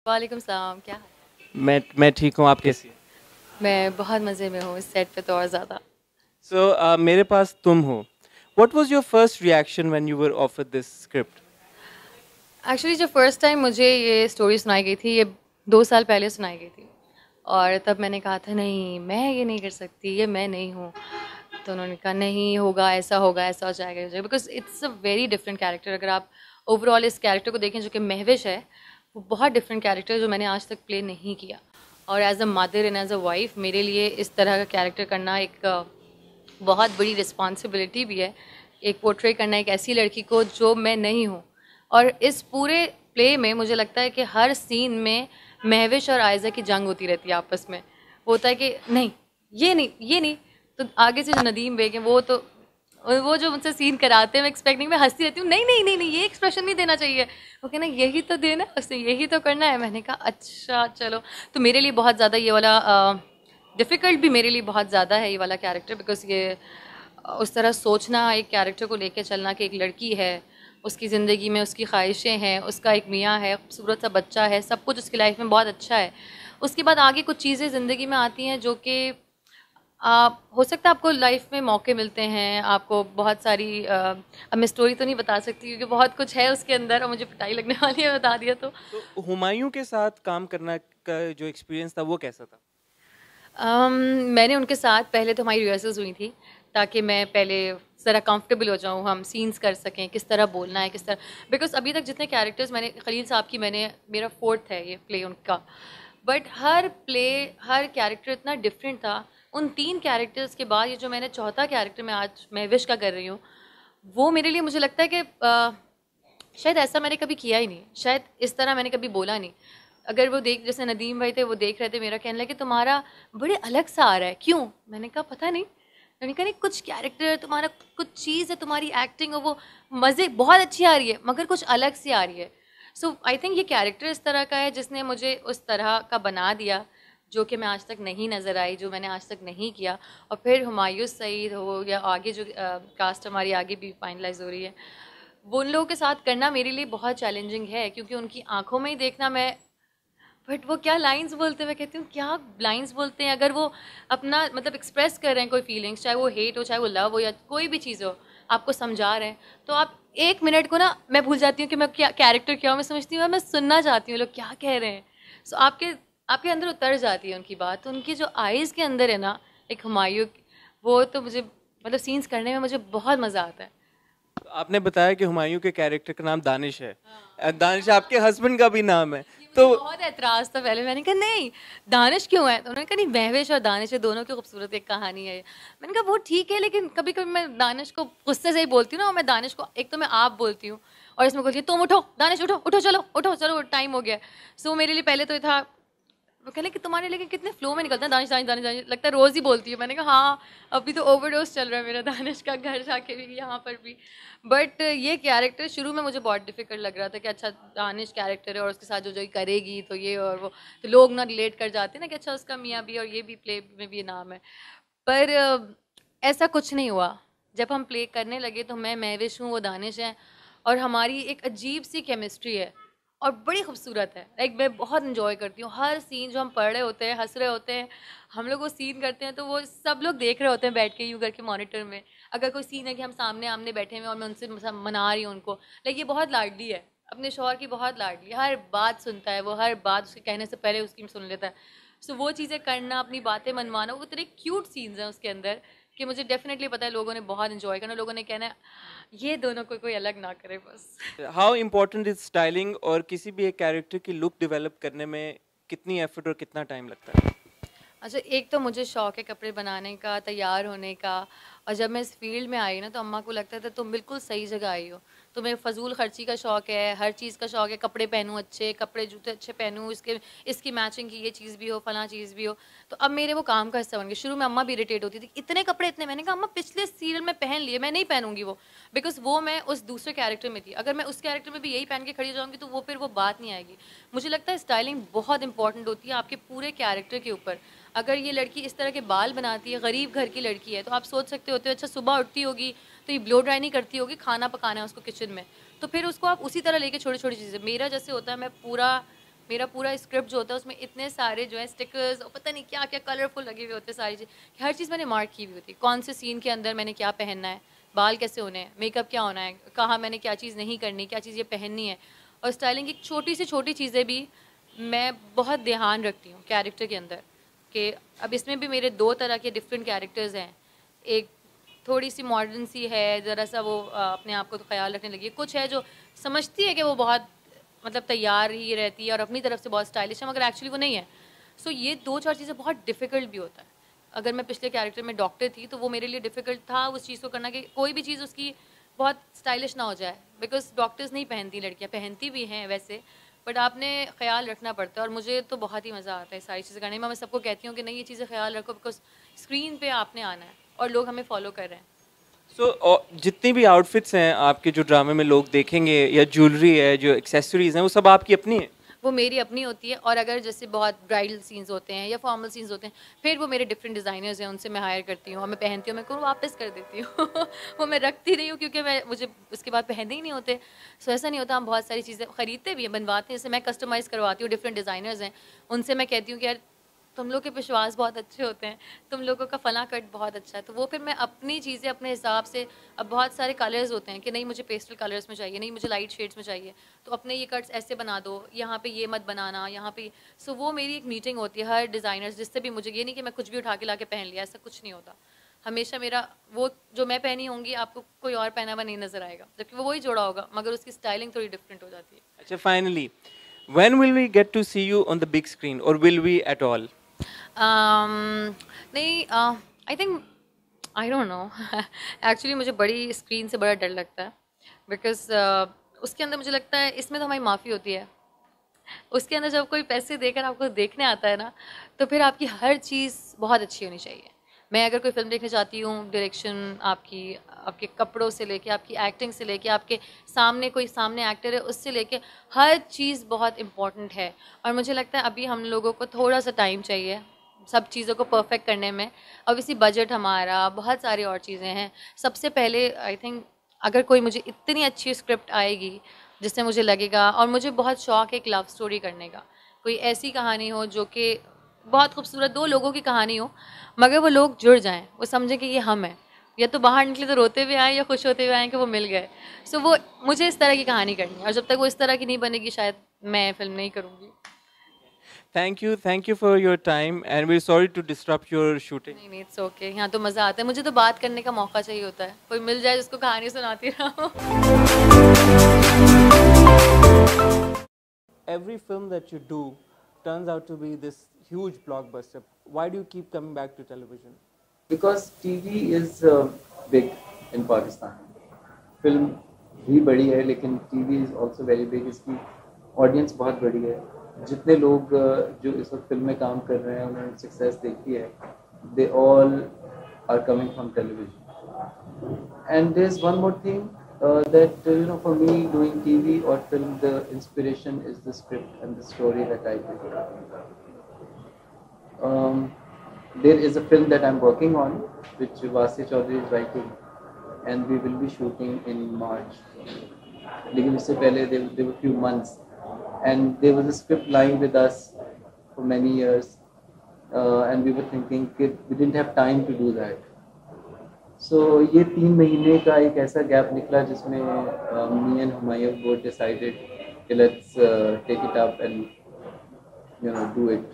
वालेकुम सलाम, क्या हाल? मैं ठीक हूँ। आप कैसी हैं? मैं बहुत मज़े में हूँ इस सेट पे तो और ज़्यादा। मेरे पास तुम हो। What was your first reaction when you were offered this script? Actually जब फर्स्ट टाइम मुझे ये स्टोरी सुनाई गई थी, ये 2 साल पहले सुनाई गई थी और तब मैंने कहा था नहीं, मैं ये नहीं कर सकती, ये मैं नहीं हूँ। तो उन्होंने कहा नहीं होगा, ऐसा हो जाएगा because it's a very different character. अगर आप ओवरऑल इस कैरेक्टर को देखें जो कि महविश है, वो बहुत डिफरेंट कैरेक्टर है जो मैंने आज तक प्ले नहीं किया। और as a mother and as a wife मेरे लिए इस तरह का कैरेक्टर करना एक बहुत बड़ी रिस्पॉन्सिबिलिटी भी है, एक पोर्ट्रे करना एक ऐसी लड़की को जो मैं नहीं हूँ। और इस पूरे प्ले में मुझे लगता है कि हर सीन में महविश और आयज़ा की जंग होती रहती है आपस में। वो होता है कि नहीं, ये नहीं, तो आगे से जो नदीम बेग हैं वो जो मुझसे सीन कराते हैं, मैं एक्सपेक्टिंग में हँसती रहती हूँ, नहीं, ये एक्सप्रेशन नहीं देना चाहिए। वो कहना यही तो देना है, उसने यही तो करना है। मैंने कहा अच्छा चलो। तो मेरे लिए बहुत ज़्यादा ये वाला डिफ़िकल्ट भी मेरे लिए बहुत ज़्यादा है ये वाला कैरेक्टर, बिकॉज़ ये उस तरह सोचना, एक कैरेक्टर को लेके चलना कि एक लड़की है, उसकी ज़िंदगी में उसकी ख्वाहिशें हैं, उसका एक मियाँ है, खूबसूरत सा बच्चा है, सब कुछ उसकी लाइफ में बहुत अच्छा है। उसके बाद आगे कुछ चीज़ें ज़िंदगी में आती हैं जो कि हो सकता है आपको लाइफ में मौके मिलते हैं, आपको बहुत सारी अब मैं स्टोरी तो नहीं बता सकती क्योंकि बहुत कुछ है उसके अंदर और मुझे पिटाई लगने वाली है बता दिया तो। तो हुमायूं के साथ काम करना का जो एक्सपीरियंस था वो कैसा था? अम, मैंने उनके साथ पहले तो हमारी रिहर्सल्स हुई थी ताकि मैं पहले ज़रा कंफर्टेबल हो जाऊँ, हम सीन्स कर सकें, किस तरह बोलना है, किस तरह। बिकॉज़ अभी तक जितने कैरेक्टर्स मैंने खलील साहब की मेरा फोर्थ है ये प्ले उनका, but her play her character इतना डिफरेंट था। उन 3 कैरेक्टर्स के बाद ये जो मैंने चौथा कैरेक्टर मैं आज महविश का कर रही हूँ, वो मेरे लिए मुझे लगता है कि शायद ऐसा मैंने कभी किया ही नहीं, शायद इस तरह मैंने कभी बोला नहीं। अगर वो देख जैसे नदीम भाई थे, वो देख रहे थे, मेरा कहने लगे तुम्हारा बड़े अलग सा आ रहा है, क्यों? मैंने कहा पता नहीं। मैंने कहा नहीं, कुछ कैरेक्टर तुम्हारा, कुछ चीज़ है, तुम्हारी एक्टिंग और वो मज़े बहुत अच्छी आ रही है मगर कुछ अलग सी आ रही है। सो आई थिंक ये कैरेक्टर इस तरह का है जिसने मुझे उस तरह का बना दिया जो कि मैं आज तक नहीं नज़र आई, जो मैंने आज तक नहीं किया। और फिर हुमायूं सईद हो या आगे जो कास्ट हमारी आगे भी फाइनलाइज हो रही है, वो उन लोगों के साथ करना मेरे लिए बहुत चैलेंजिंग है क्योंकि उनकी आंखों में ही देखना मैं, बट वो क्या लाइंस बोलते हैं, मैं कहती हूँ क्या लाइंस बोलते हैं। अगर वो अपना मतलब एक्सप्रेस कर रहे हैं कोई फीलिंग्स, चाहे वो हेट हो, चाहे वो लव हो या कोई भी चीज़ हो, आपको समझा रहे हैं, तो आप 1 मिनट को ना मैं भूल जाती हूँ कि मैं क्या कैरेक्टर क्या हूँ, मैं समझती हूँ मैं सुनना चाहती हूँ लोग क्या कह रहे हैं। सो आपके आपके अंदर उतर जाती है उनकी बात। तो उनकी जो आइज़ के अंदर है ना एक हुमायूं, वो तो मुझे मतलब सीन्स करने में मुझे बहुत मज़ा आता है। तो आपने बताया कि हुमायूं के कैरेक्टर का नाम दानिश है। हाँ। दानिश आपके हस्बैंड का भी नाम है। ये मुझे तो बहुत ऐतराज़ था पहले, मैंने कहा नहीं, दानिश क्यों है? तो उन्होंने कहा नहीं, महविश और दानिश है, दोनों की खूबसूरत एक कहानी है ये। मैंने कहा वो ठीक है, लेकिन कभी-कभी मैं दानिश को गुस्से से ही बोलती हूँ ना, और मैं दानिश को एक तो मैं आप बोलती हूँ और इसमें बोलती है तुम उठो, दानिश उठो, उठो चलो टाइम हो गया है। सो मेरे लिए पहले तो ये था, वो कह रहे कि तुम्हारे लेकिन कितने फ्लो में निकलता है दानिश दानिश दानिश दानिश, लगता है रोज़ ही बोलती है। मैंने कहा हाँ, अभी तो ओवरडोज चल रहा है मेरा दानिश का, घर जाके भी यहाँ पर भी। बट ये कैरेक्टर शुरू में मुझे बहुत डिफिकल्ट लग रहा था कि अच्छा दानिश कैरेक्टर है और उसके साथ जो जो करेगी तो ये और वो, तो लोग ना रिलेट कर जाते हैं ना कि अच्छा उसका मियाँ भी और ये भी प्ले में भी ये नाम है। पर ऐसा कुछ नहीं हुआ। जब हम प्ले करने लगे तो मैं महविश हूँ, वो दानिश है, और हमारी एक अजीब सी केमिस्ट्री है और बड़ी खूबसूरत है। लाइक मैं बहुत इंजॉय करती हूँ हर सीन, जो हम पढ़ रहे होते हैं, हंस रहे होते हैं, हम लोग वो सीन करते हैं तो वो सब लोग देख रहे होते हैं बैठ के यूँ करके मॉनिटर में। अगर कोई सीन है कि हम सामने आमने बैठे हुए हैं और मैं उनसे मना रही हूँ उनको, लाइक ये बहुत लाडली है, अपने शौहर की बहुत लाडली है, हर बात सुनता है वो, हर बात उसके कहने से पहले उसकी सुन लेता है। सो वो चीज़ें करना, अपनी बातें मनवाना, वो इतने क्यूट सीन्स हैं उसके अंदर कि मुझे डेफिनेटली पता है लोगों ने बहुत इंजॉय करना, लोगों ने कहना है ये दोनों को कोई अलग ना करे बस। हाउ इम्पोर्टेंट इज स्टाइलिंग, और किसी भी एक कैरेक्टर की लुक डेवलप करने में कितनी एफर्ट और कितना टाइम लगता है? अच्छा, एक तो मुझे शौक है कपड़े बनाने का, तैयार होने का। और जब मैं इस फील्ड में आई ना तो अम्मा को लगता था तुम बिल्कुल सही जगह आई हो। तुम्हें फजूल खर्ची का शौक है, हर चीज़ का शौक है, कपड़े पहनूँ अच्छे, कपड़े जूते अच्छे पहनूँ, इसके इसकी मैचिंग की ये चीज़ भी हो, फलां चीज़ भी हो। तो अब मेरे वो काम का हिस्सा बन गया। शुरू में अम्मा भी इरिटेट होती थी, इतने कपड़े इतने। मैंने कहा अम्मा पिछले सीरियल में पहन लिए, मैं नहीं पहनूंगी वो, बिकॉज वो मैं उस दूसरे कैरेक्टर में थी। अगर मैं उस कैरेक्टर में भी यही पहन के खड़ी हो जाऊंगी तो वो फिर वो बात नहीं आएगी। मुझे लगता है स्टाइलिंग बहुत इंपॉर्टेंट होती है आपके पूरे कैरेक्टर के ऊपर। अगर ये लड़की इस तरह के बाल बनाती है, गरीब घर की लड़की है, तो आप सोच सकते होते हो अच्छा सुबह उठती होगी तो ये ब्लो ड्राई नहीं करती होगी, खाना पकाना है उसको किचन में, तो फिर उसको आप उसी तरह लेके छोटी छोटी चीज़ें, मेरा जैसे होता है मैं पूरा मेरा पूरा स्क्रिप्ट जो होता है उसमें इतने सारे जो है स्टिकर्स और पता नहीं क्या क्या कलरफुल लगे हुए होते हैं सारी चीज़, हर चीज़ मैंने मार्क की हुई होती है, कौन से सीन के अंदर मैंने क्या पहनना है, बाल कैसे होने हैं, मेकअप क्या होना है, कहाँ मैंने क्या चीज़ नहीं करनी, क्या चीज़ ये पहननी है। और स्टाइलिंग की छोटी से छोटी चीज़ें भी मैं बहुत ध्यान रखती हूँ कैरेक्टर के अंदर, कि अब इसमें भी मेरे 2 तरह के डिफरेंट कैरेक्टर्स हैं। एक थोड़ी सी मॉडर्न सी है, ज़रा सा वो अपने आप को तो ख्याल रखने लगी है, कुछ है जो समझती है कि वो बहुत मतलब तैयार ही रहती है और अपनी तरफ से बहुत स्टाइलिश है, मगर एक्चुअली वो नहीं है। सो ये 2-4 चीज़ें बहुत डिफ़िकल्ट भी होता है। अगर मैं पिछले कैरेक्टर में डॉक्टर थी तो वो मेरे लिए डिफ़िकल्ट था उस चीज़ को करना कि कोई भी चीज़ उसकी बहुत स्टाइलिश ना हो जाए, बिकॉज डॉक्टर्स नहीं पहनती, लड़कियाँ पहनती भी हैं वैसे, बट आपने ख्याल रखना पड़ता है। और मुझे तो बहुत ही मज़ा आता है सारी चीज़ें करने में। मैं सबको कहती हूँ कि नहीं, ये चीज़ें ख्याल रखो, बिकॉज स्क्रीन पे आपने आना है और लोग हमें फॉलो कर रहे हैं। जितनी भी आउटफिट्स हैं आपके जो ड्रामे में लोग देखेंगे, या ज्वेलरी है, जो एक्सेसरीज हैं, वो सब आपकी अपनी है? वो मेरी अपनी होती है, और अगर जैसे बहुत ब्राइडल सीन्स होते हैं या फॉर्मल सीन्स होते हैं, फिर वो मेरे डिफरेंट डिज़ाइनर्स हैं, उनसे मैं हायर करती हूँ और मैं पहनती हूँ, मैं को वापस कर देती हूँ वो मैं रखती नहीं हूँ, क्योंकि मुझे उसके बाद पहनने ही नहीं होते। सो ऐसा नहीं होता, हम बहुत सारी चीज़ें ख़रीदते भी हैं, बनवाते हैं। जैसे मैं कस्टमाइज़ करवाती हूँ, डिफरेंट डिज़ाइनर्स हैं, उनसे मैं कहती हूँ कि यार तुम लोग के विश्वास बहुत अच्छे होते हैं, तुम लोगों का फला कट बहुत अच्छा है, तो वो फिर मैं अपनी चीज़ें अपने हिसाब से, अब बहुत सारे कलर्स होते हैं कि नहीं मुझे पेस्टल कलर्स में चाहिए, नहीं मुझे लाइट शेड्स में चाहिए, तो अपने ये कट्स ऐसे बना दो, यहाँ पे ये मत बनाना, यहाँ पे। सो वो मेरी एक मीटिंग होती है हर डिज़ाइनर्स जिससे भी, मुझे ये नहीं कि मैं कुछ भी उठा के ला के पहन लिया, ऐसा कुछ नहीं होता। हमेशा मेरा वो जो मैं पहनी होंगी आपको कोई और पहना हुआ नहीं नजर आएगा, जबकि वो वही जोड़ा होगा, मगर उसकी स्टाइलिंग थोड़ी डिफरेंट हो जाती है। अच्छा, finally, when will we get to see you on the big screen, or will we at all? नहीं, I think, I don't know actually मुझे बड़ी स्क्रीन से बड़ा डर लगता है, बिकॉज उसके अंदर मुझे लगता है इसमें तो हमारी माफ़ी होती है। उसके अंदर जब कोई पैसे देकर आपको देखने आता है ना, तो फिर आपकी हर चीज़ बहुत अच्छी होनी चाहिए। मैं अगर कोई फिल्म देखने जाती हूँ, डायरेक्शन आपकी, आपके कपड़ों से लेके, आपकी एक्टिंग से लेके, आपके सामने कोई सामने एक्टर है उससे लेके, हर चीज़ बहुत इम्पॉर्टेंट है। और मुझे लगता है अभी हम लोगों को थोड़ा सा टाइम चाहिए सब चीज़ों को परफेक्ट करने में। अब इसी बजट हमारा, बहुत सारी और चीज़ें हैं। सबसे पहले आई थिंक अगर कोई मुझे इतनी अच्छी स्क्रिप्ट आएगी जिससे मुझे लगेगा, और मुझे बहुत शौक है एक लव स्टोरी करने का, कोई ऐसी कहानी हो जो कि बहुत खूबसूरत, 2 लोगों की कहानी हो, मगर वो लोग जुड़ जाएं, वो समझें कि ये हम हैं, या तो बाहर निकले तो रोते हुए आए या खुश होते हुए आए कि वो मिल गए। सो वो मुझे इस तरह की कहानी करनी है, और जब तक वो इस तरह की नहीं बनेगी शायद मैं फिल्म नहीं करूँगी। Thank you for your time, and we're sorry to disrupt your shooting. नहीं नहीं, इट्स ओके, यहाँ तो मज़ा आता है। मुझे तो बात करने का मौका चाहिए होता है, कोई मिल जाए जिसको कहानी सुनाती रहो। Every film that you do turns out to be this huge blockbuster. Why do you keep coming back to television? Because TV is big in Pakistan. Film भी बड़ी है, लेकिन TV is also very big. इसकी audience बहुत बड़ी है। जितने लोग जो इस वक्त फिल्म में काम कर रहे हैं, उन्होंने सक्सेस देखी है, they all are coming from television. And there is one more thing that for me, doing TV or film, the inspiration is the script and the story that I did. There is a film that I'm working on, which Vasi Chaudhary is writing, and we will be shooting in March. लेकिन उससे पहले there were few months, and there was a script lying with us for many years, and we were thinking that we didn't have time to do that. So ये 3 महीने का एक ऐसा gap निकला जिसमें me and Humayun both decided कि let's take it up and do it.